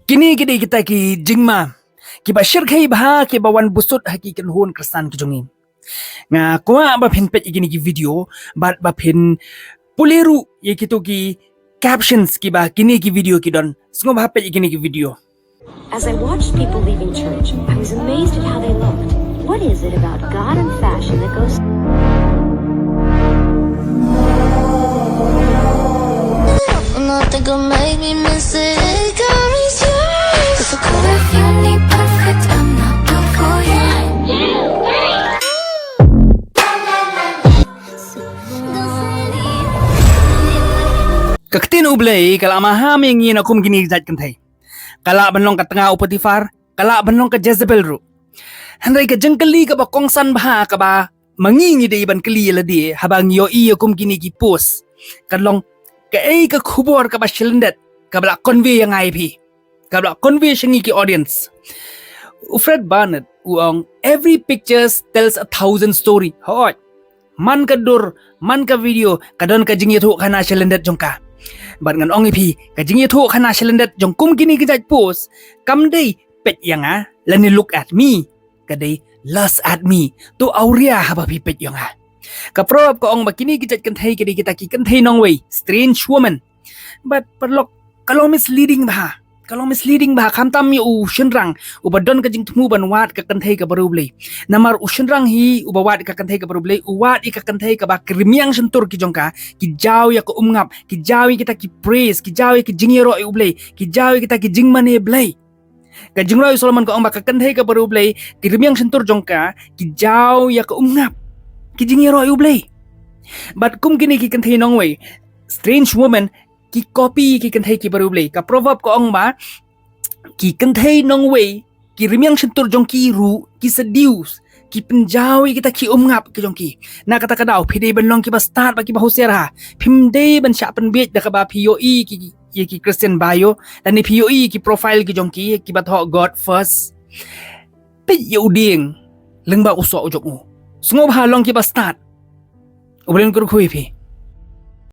Kini kita ki jingma ki ba shir khai bha ki bawan busut haki kan hon kristan ki jongi nga kwa ba phin pet igini ki video ba phin puleru ye kito ki captions ki ba kini ki video ki don sngo ba pet igini ki video. As I watched people leaving church, I was amazed at how they looked. What is it about God and fashion that goes... Nothing could make me mistake. If you need perfect, I'm not good for you. Kaktin ublay kala mahami ngin akum gini jat kan thai kala banlong ka tanga upatifar kala banlong ka Jezebel ru handai ka jengkali ka ba kongsan bha ka ba mangingi de iban kali ladi habang yo i akum gini ki post kalong ka ka khubor ka ba shilindet ka bla convey yang ai phi ka bla convey shingi ki audience Fred Barnett uang every picture tells 1,000 story hoi man ka dur man ka video kadon ka jingi thu kana shilindet jongka ban ngan ong ipi ka jingi thu khana shilindet jong kum kini kijat post kam dei pet yang lani look at me ka dei lust at me to auria haba pi pet yang ka prob ko ong bakini kijat kan thai kidi kita ki kan thai nong way strange woman but perlok kalau misleading bah kham tam mi u shinrang u badon ka jing thmu ban wat ka kan thai ka baruble namar u shinrang hi u bawat ka kan thai ka baruble u wat i ka kan thai ka ba krimiang shentur ki jongka ki jaw ya ko umngap ki jawi kita ki praise ki jawi ki jingero e uble ki jawi kita ki jingmane blay ka jingroi Solomon ko ong ba ka kan thai ka baruble krimiang shentur jongka ki jaw ya ko umngap ki jingero e uble but kum kini ki kan thai nong way strange woman ki copy ki kan thai ki baruble ka proverb ko ong ba ki kan thai nong way ki rimiang shentur jong ki ru ki seduce ki penjawi kita ki umngap ki jong ki na kata kadau phide ban long ki ba start ba ki ba hosera phim de ban sha pan bet da ka ba POE ki ye ki Christian bio dan ni POE ki profile ki jong ki ba tho God first pe yu ding leng ba usok ujok mu sngob ha long ki ba start ublen kur khui phi